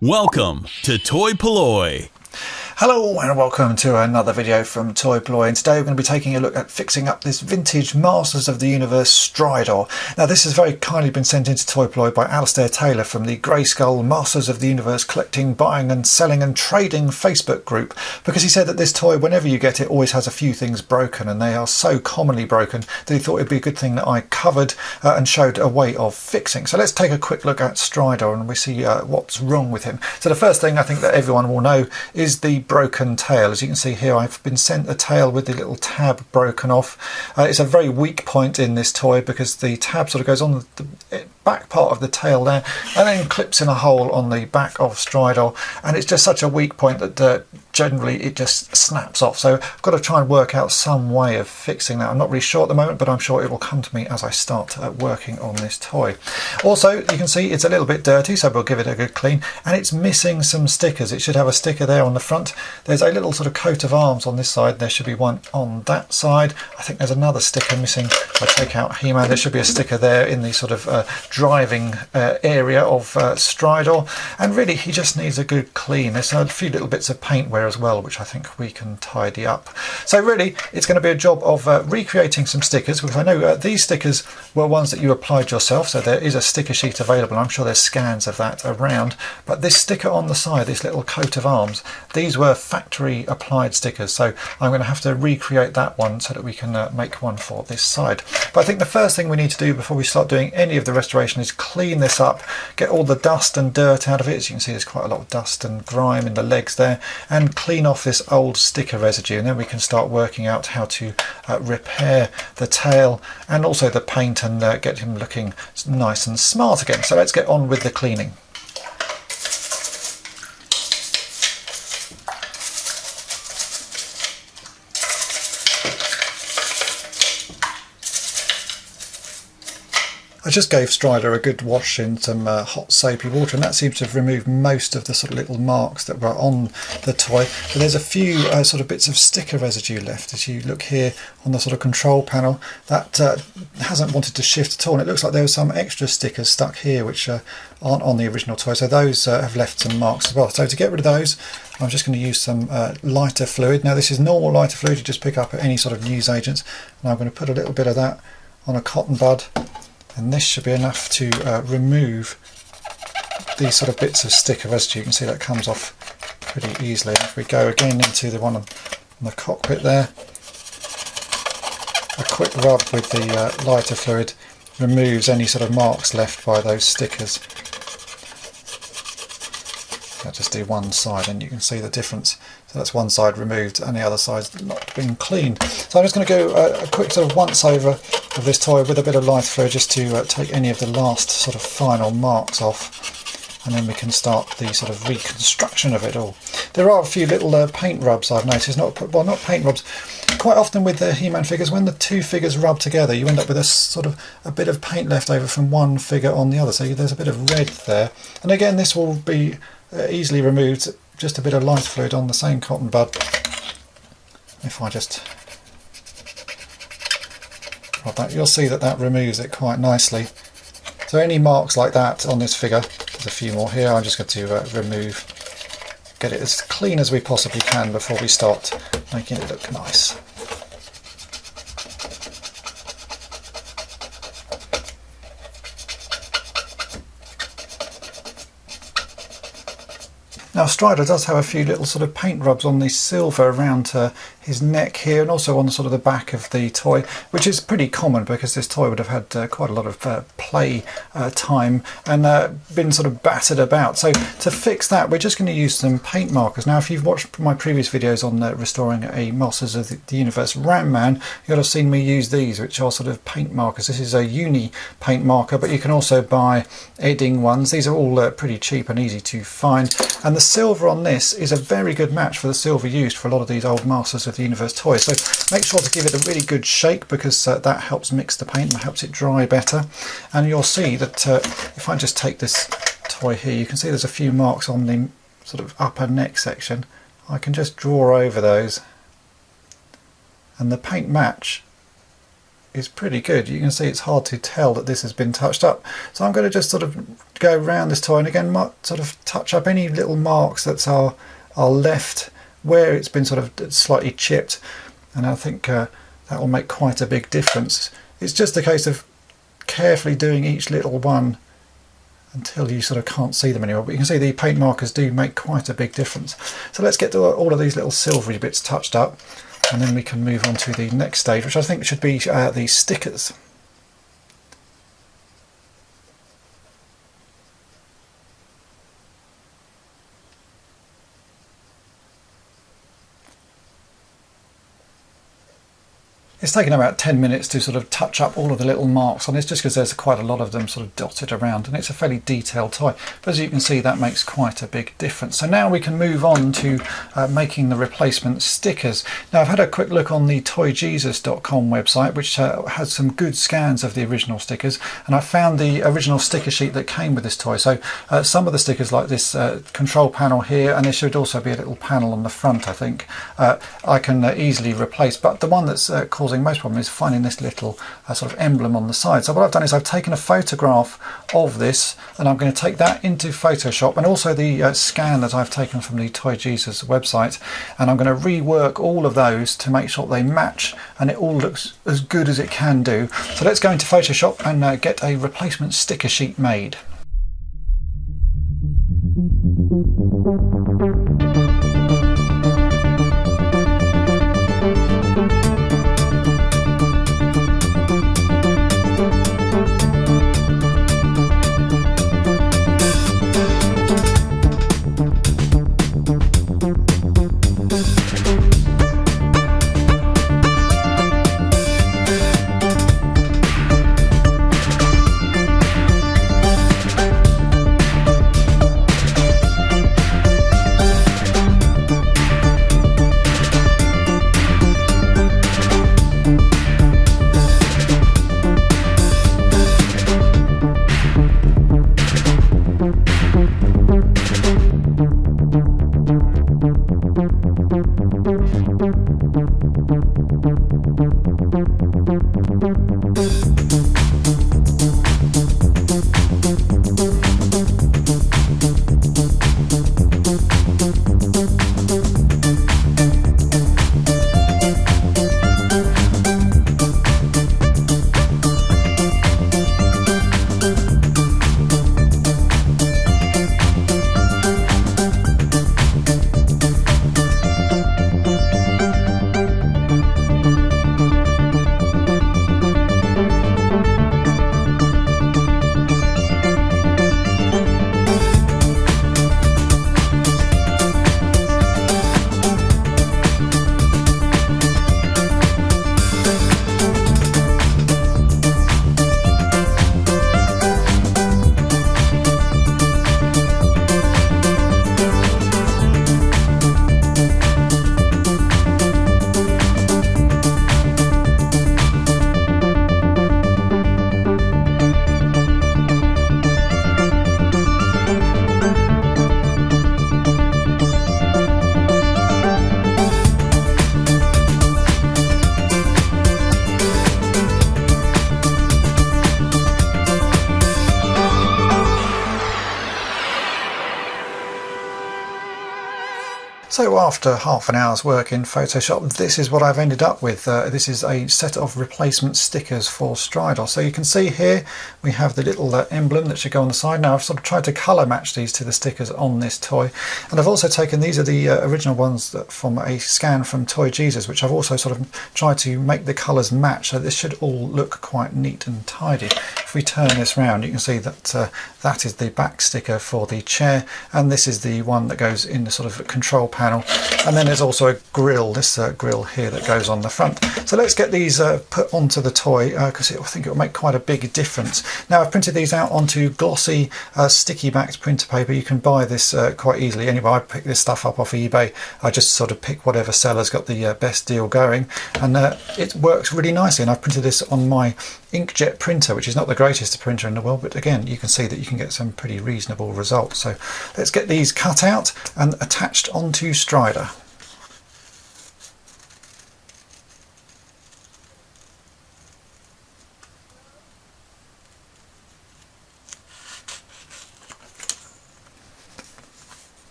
Welcome to toy-polloi. Hello and welcome to another video from toy-polloi, and today we're going to be taking a look at fixing up this vintage Masters of the Universe Stridor. Now this has very kindly been sent into toy-polloi by Alistair Taylor from the Grayskull Masters of the Universe Collecting, Buying and Selling and Trading Facebook group, because he said that this toy, whenever you get it, always has a few things broken, and they are so commonly broken that he thought it'd be a good thing that I covered and showed a way of fixing. So let's take a quick look at Stridor and we see what's wrong with him. So the first thing I think that everyone will know is the broken tail. As you can see here, I've been sent a tail with the little tab broken off. It's a very weak point in this toy because the tab sort of goes on the back part of the tail there and then clips in a hole on the back of Stridor, and it's just such a weak point that generally it just snaps off. So I've got to try and work out some way of fixing that. I'm not really sure at the moment, but I'm sure it will come to me as I start working on this toy. Also, you can see it's a little bit dirty, so we'll give it a good clean, and it's missing some stickers. It should have a sticker there on the front. There's a little sort of coat of arms on this side. There should be one on that side. I think there's another sticker missing. If I take out He-Man, there should be a sticker there in the sort of driving area of Stridor, and really he just needs a good clean. There's a few little bits of paint wear as well, which I think we can tidy up. So really it's going to be a job of recreating some stickers, because I know these stickers were ones that you applied yourself, so there is a sticker sheet available. I'm sure there's scans of that around, but this sticker on the side, this little coat of arms, these were factory applied stickers, so I'm going to have to recreate that one so that we can make one for this side. But I think the first thing we need to do before we start doing any of the restoration is clean this up, get all the dust and dirt out of it. As you can see, there's quite a lot of dust and grime in the legs there, and clean off this old sticker residue, and then we can start working out how to repair the tail and also the paint and get him looking nice and smart again. So let's get on with the cleaning. I just gave Stridor a good wash in some hot soapy water, and that seems to have removed most of the sort of little marks that were on the toy. But there's a few sort of bits of sticker residue left. As you look here on the sort of control panel, that hasn't wanted to shift at all, and it looks like there were some extra stickers stuck here which aren't on the original toy, so those have left some marks as well. So to get rid of those, I'm just going to use some lighter fluid. Now this is normal lighter fluid you just pick up at any sort of newsagents, and I'm going to put a little bit of that on a cotton bud, and this should be enough to remove these sort of bits of sticker residue. You can see that comes off pretty easily. If we go again into the one on the cockpit there, a quick rub with the lighter fluid removes any sort of marks left by those stickers. I'll just do one side and you can see the difference. So that's one side removed and the other side's not been cleaned. So I'm just going to go a quick sort of once over of this toy with a bit of light fluid just to take any of the last sort of final marks off, and then we can start the sort of reconstruction of it all. There are a few little paint rubs I've noticed, not paint rubs. Quite often with the He-Man figures, when the two figures rub together, you end up with a sort of a bit of paint left over from one figure on the other. So there's a bit of red there, and again this will be easily removed. Just a bit of light fluid on the same cotton bud. If I just rub that, you'll see that that removes it quite nicely. So any marks like that on this figure, there's a few more here, I'm just going to remove, get it as clean as we possibly can before we start making it look nice. Now Stridor does have a few little sort of paint rubs on the silver around his neck here, and also on the sort of the back of the toy, which is pretty common because this toy would have had quite a lot of play time and been sort of battered about. So to fix that, we're just going to use some paint markers. Now if you've watched my previous videos on restoring a Masters of the Universe Ram Man, you'll have seen me use these, which are sort of paint markers. This is a uni paint marker, but you can also buy Edding ones. These are all pretty cheap and easy to find, and the silver on this is a very good match for the silver used for a lot of these old Masters of the Universe toys. So make sure to give it a really good shake, because that helps mix the paint and helps it dry better. And you'll see that if I just take this toy here, you can see there's a few marks on the sort of upper neck section. I can just draw over those, and the paint match is pretty good. You can see it's hard to tell that this has been touched up. So I'm going to just sort of go around this toy and again might sort of touch up any little marks that are left where it's been sort of slightly chipped, and I think that will make quite a big difference. It's just a case of carefully doing each little one until you sort of can't see them anymore, but you can see the paint markers do make quite a big difference. So let's get all of these little silvery bits touched up, and then we can move on to the next stage, which I think should be the stickers. It's taken about 10 minutes to sort of touch up all of the little marks on this, just because there's quite a lot of them sort of dotted around, and it's a fairly detailed toy. But as you can see, that makes quite a big difference. So now we can move on to making the replacement stickers. Now I've had a quick look on the toyjesus.com website, which has some good scans of the original stickers, and I found the original sticker sheet that came with this toy. So some of the stickers, like this control panel here, and there should also be a little panel on the front, I think, I can easily replace. But the one that's causing most problem is finding this little sort of emblem on the side. So what I've done is I've taken a photograph of this, and I'm going to take that into Photoshop, and also the scan that I've taken from the Toy Jesus website, and I'm going to rework all of those to make sure they match and it all looks as good as it can do. So let's go into Photoshop and get a replacement sticker sheet made. So after half an hour's work in Photoshop, this is what I've ended up with. This is a set of replacement stickers for Stridor. So you can see here we have the little emblem that should go on the side. Now I've sort of tried to colour match these to the stickers on this toy, and I've also taken, these are the original ones from a scan from Toy Jesus, which I've also sort of tried to make the colours match, so this should all look quite neat and tidy. If we turn this round, you can see that that is the back sticker for the chair, and this is the one that goes in the sort of control panel, and then there's also a grill, this grill here that goes on the front. So let's get these put onto the toy, because I think it will make quite a big difference. Now I've printed these out onto glossy sticky backed printer paper. You can buy this quite easily anyway. I pick this stuff up off eBay. I just sort of pick whatever seller's got the best deal going, and it works really nicely. And I've printed this on my inkjet printer, which is not the greatest printer in the world, but again you can see that you can get some pretty reasonable results. So let's get these cut out and attached onto Stridor.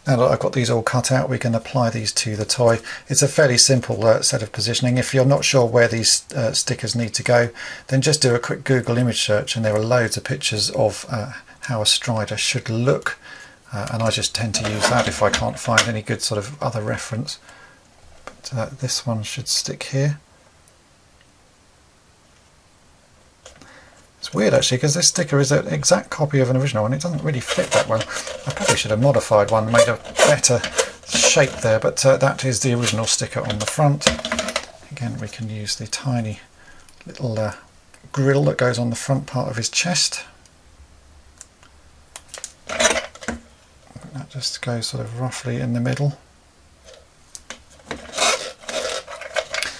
Now that I've got these all cut out, we can apply these to the toy. It's a fairly simple set of positioning. If you're not sure where these stickers need to go, then just do a quick Google image search and there are loads of pictures of how a Stridor should look. And I just tend to use that if I can't find any good sort of other reference. But this one should stick here. It's weird actually, because this sticker is an exact copy of an original and it doesn't really fit that well. I probably should have modified one, made a better shape there, but that is the original sticker on the front. Again, we can use the tiny little grill that goes on the front part of his chest. That just goes sort of roughly in the middle.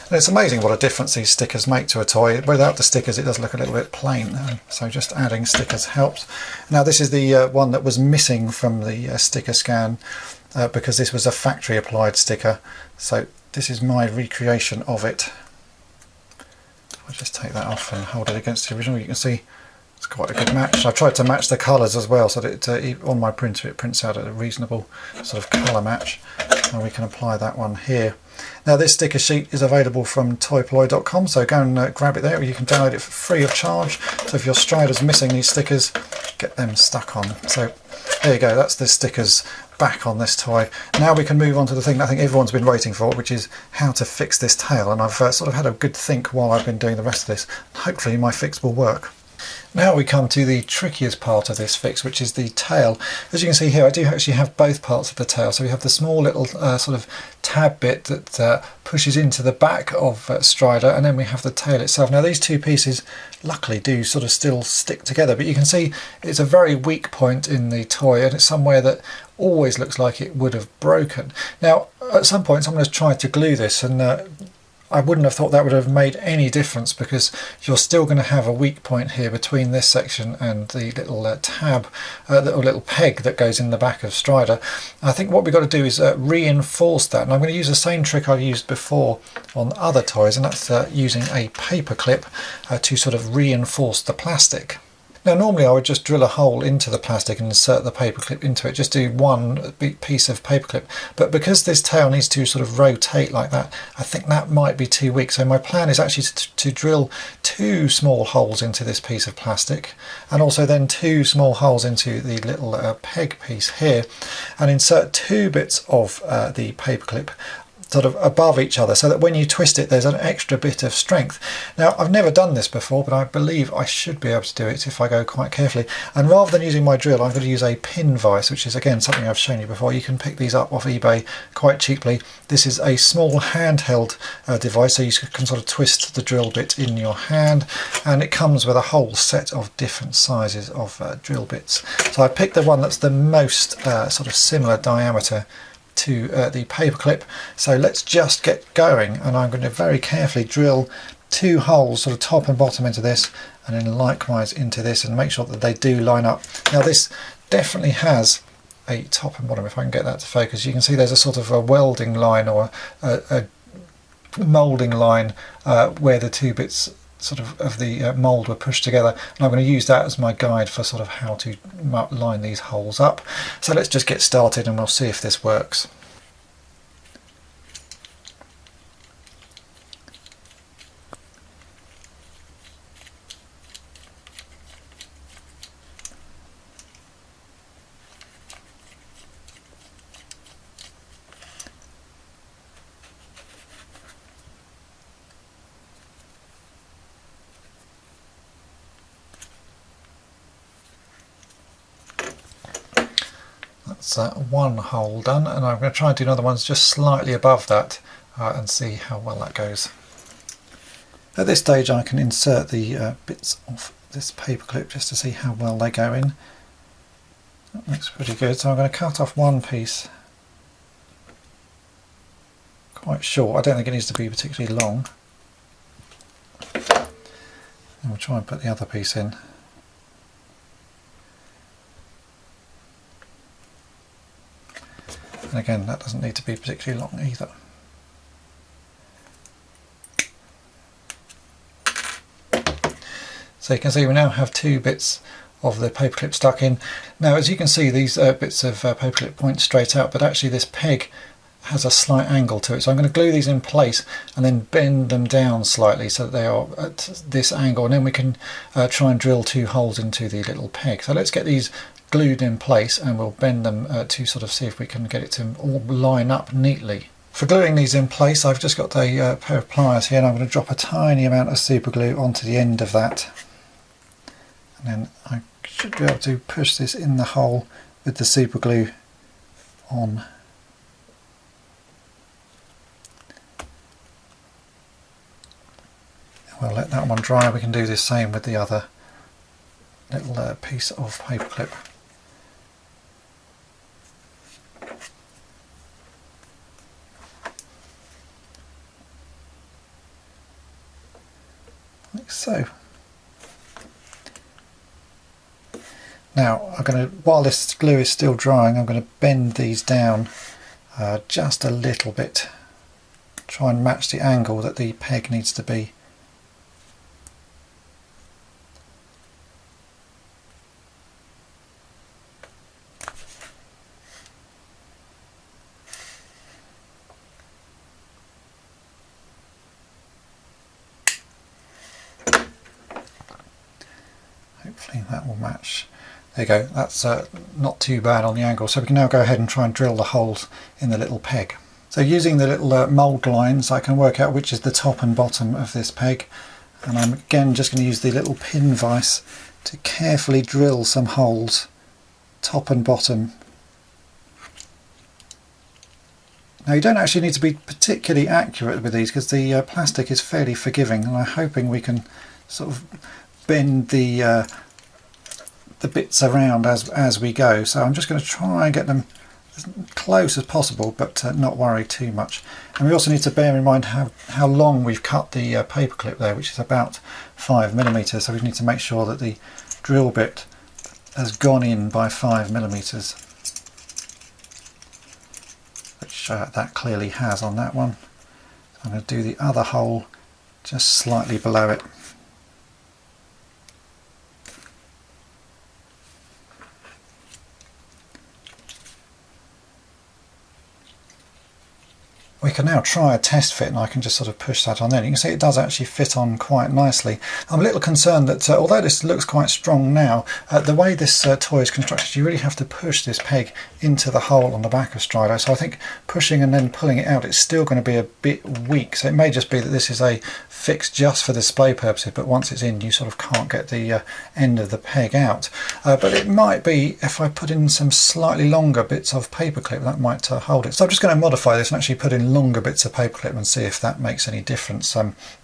And it's amazing what a difference these stickers make to a toy. Without the stickers it does look a little bit plain, so just adding stickers helps. Now this is the one that was missing from the sticker scan because this was a factory applied sticker, so this is my recreation of it. I'll just take that off and hold it against the original. You can see it's quite a good match. I tried to match the colours as well so that on my printer it prints out a reasonable sort of colour match, and we can apply that one here. Now this sticker sheet is available from toy-polloi.com, so go and grab it there. You can download it for free of charge, so if your Stridor's missing these stickers, get them stuck on. So there you go, that's the stickers back on this toy. Now we can move on to the thing that I think everyone's been waiting for, which is how to fix this tail, and I've sort of had a good think while I've been doing the rest of this. Hopefully my fix will work. Now we come to the trickiest part of this fix, which is the tail. As you can see here, I do actually have both parts of the tail. So we have the small little sort of tab bit that pushes into the back of Stridor, and then we have the tail itself. Now these two pieces luckily do sort of still stick together, but you can see it's a very weak point in the toy, and it's somewhere that always looks like it would have broken. Now at some point someone has tried to glue this, and I wouldn't have thought that would have made any difference, because you're still going to have a weak point here between this section and the little tab, little peg that goes in the back of Stridor. I think what we've got to do is reinforce that, and I'm going to use the same trick I've used before on other toys, and that's using a paper clip to sort of reinforce the plastic. Now normally I would just drill a hole into the plastic and insert the paperclip into it, just do one piece of paperclip, but because this tail needs to sort of rotate like that, I think that might be too weak. So my plan is actually to drill two small holes into this piece of plastic, and also then two small holes into the little peg piece here, and insert two bits of the paperclip sort of above each other, so that when you twist it there's an extra bit of strength. Now I've never done this before, but I believe I should be able to do it if I go quite carefully, and rather than using my drill I'm going to use a pin vise, which is again something I've shown you before. You can pick these up off eBay quite cheaply. This is a small handheld device, so you can sort of twist the drill bit in your hand, and it comes with a whole set of different sizes of drill bits. So I picked the one that's the most sort of similar diameter to the paperclip. So let's just get going, and I'm going to very carefully drill two holes, sort of top and bottom, into this, and then likewise into this, and make sure that they do line up. Now this definitely has a top and bottom. If I can get that to focus, you can see there's a sort of a welding line or a moulding line where the two bits sort of the mould were pushed together, and I'm going to use that as my guide for sort of how to line these holes up. So let's just get started and we'll see if this works. That's one hole done, and I'm going to try and do another one just slightly above that and see how well that goes. At this stage I can insert the bits of this paper clip just to see how well they go in. That looks pretty good, so I'm going to cut off one piece quite short. I don't think it needs to be particularly long. And we'll try and put the other piece in. And again, that doesn't need to be particularly long either. So you can see we now have two bits of the paperclip stuck in. Now as you can see, these bits of paperclip point straight out, but actually this peg has a slight angle to it, so I'm going to glue these in place and then bend them down slightly so that they are at this angle, and then we can try and drill 2 holes into the little peg. So let's get these glued in place and we'll bend them to sort of see if we can get it to all line up neatly. For gluing these in place, I've just got a pair of pliers here, and I'm going to drop a tiny amount of super glue onto the end of that, and then I should be able to push this in the hole with the super glue on. We'll let that one dry. We can do the same with the other little piece of paperclip. Like so. Now I'm going to, while this glue is still drying, I'm going to bend these down just a little bit. Try and match the angle that the peg needs to be. Hopefully that will match. There you go, that's not too bad on the angle. So we can now go ahead and try and drill the holes in the little peg. So using the little mould lines, I can work out which is the top and bottom of this peg, and I'm again just going to use the little pin vise to carefully drill some holes top and bottom. Now you don't actually need to be particularly accurate with these because the plastic is fairly forgiving, and I'm hoping we can sort of bend the bits around as we go. So I'm just going to try and get them as close as possible, but not worry too much. And we also need to bear in mind how long we've cut the paperclip there, which is about 5mm. So we need to make sure that the drill bit has gone in by 5mm, which that clearly has on that one. So I'm going to do the other hole just slightly below it. We can now try a test fit, and I can just sort of push that on there. You can see it does actually fit on quite nicely. I'm a little concerned that although this looks quite strong now, the way this toy is constructed, you really have to push this peg into the hole on the back of Stridor. So I think pushing and then pulling it out, it's still going to be a bit weak. So it may just be that this is a fix just for display purposes, but once it's in, you sort of can't get the end of the peg out. But it might be if I put in some slightly longer bits of paperclip, that might hold it. So I'm just going to modify this and actually put in longer bits of paperclip and see if that makes any difference,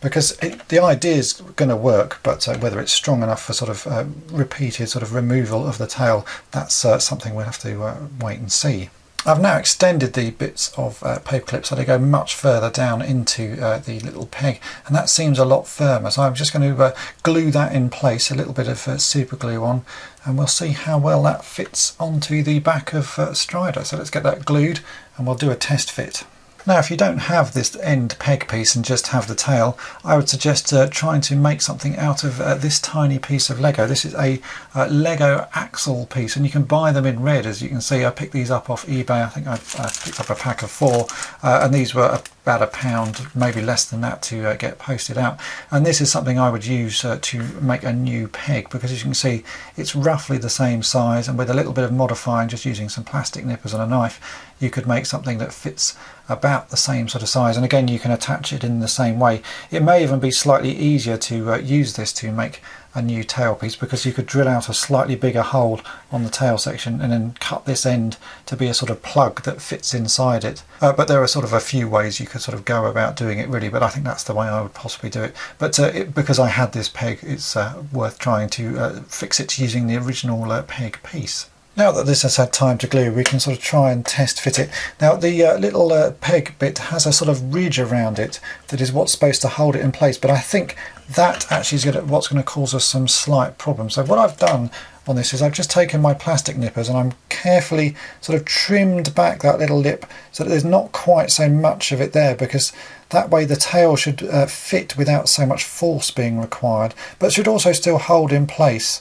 because the idea is going to work, but whether it's strong enough for sort of repeated sort of removal of the tail, that's something we'll have to wait and see. I've now extended the bits of paperclip so they go much further down into the little peg, and that seems a lot firmer. So I'm just going to glue that in place, a little bit of super glue on, and we'll see how well that fits onto the back of Stridor. So let's get that glued and we'll do a test fit. Now if you don't have this end peg piece and just have the tail, I would suggest trying to make something out of this tiny piece of Lego. This is a Lego axle piece, and you can buy them in red. As you can see, I picked these up off eBay. I think I picked up a pack of 4, and these were about £1, maybe less than that, to get posted out. And this is something I would use to make a new peg, because as you can see, it's roughly the same size, and with a little bit of modifying, just using some plastic nippers and a knife, you could make something that fits about the same sort of size. And again, you can attach it in the same way. It may even be slightly easier to use this to make a new tail piece, because you could drill out a slightly bigger hole on the tail section and then cut this end to be a sort of plug that fits inside it. But there are sort of a few ways you could sort of go about doing it really, but I think that's the way I would possibly do it. But because I had this peg, it's worth trying to fix it using the original peg piece. Now that this has had time to glue, we can sort of try and test fit it. Now the little peg bit has a sort of ridge around it that is what's supposed to hold it in place, but I think that actually is what's going to cause us some slight problems. So what I've done on this is I've just taken my plastic nippers and I'm carefully sort of trimmed back that little lip so that there's not quite so much of it there, because that way the tail should fit without so much force being required, but should also still hold in place.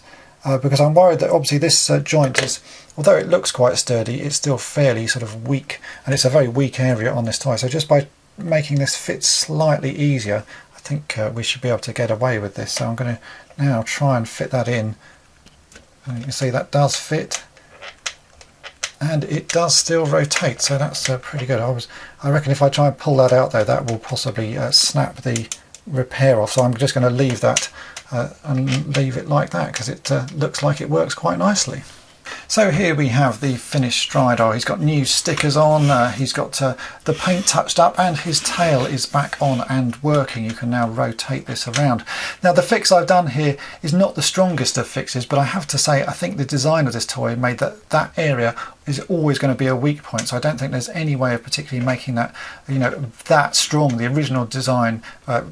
because I'm worried that obviously this joint is, although it looks quite sturdy, it's still fairly sort of weak, and it's a very weak area on this toy. So just by making this fit slightly easier, I think we should be able to get away with this. So I'm going to now try and fit that in, and you can see that does fit, and it does still rotate, so that's pretty good. I reckon if I try and pull that out though, that will possibly snap the repair off, so I'm just going to leave that and leave it like that, because it looks like it works quite nicely. So here we have the finished Stridor. He's got new stickers on, he's got the paint touched up, and his tail is back on and working. You can now rotate this around. Now the fix I've done here is not the strongest of fixes, but I have to say I think the design of this toy made that area is always going to be a weak point, so I don't think there's any way of particularly making that, you know, that strong. The original design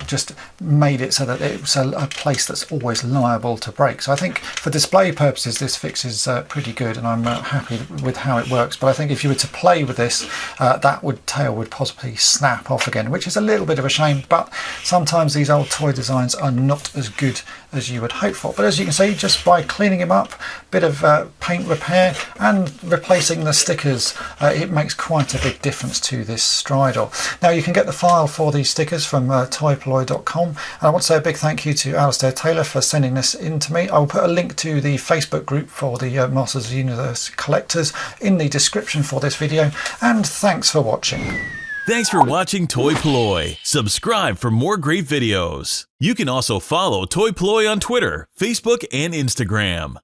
just made it so that it's a place that's always liable to break. So I think for display purposes this fix is pretty good, and I'm happy with how it works. But I think if you were to play with this, that tail would possibly snap off again, which is a little bit of a shame, but sometimes these old toy designs are not as good as you would hope for. But as you can see, just by cleaning him up, bit of paint repair and replacing the stickers, it makes quite a big difference to this Stridor. Now you can get the file for these stickers from toy-polloi.com, and I want to say a big thank you to Alistair Taylor for sending this in to me. I will put a link to the Facebook group for the Masters of the Universe collectors in the description for this video, and thanks for watching. Thanks for watching toy-polloi. Subscribe for more great videos. You can also follow toy-polloi on Twitter, Facebook, and Instagram.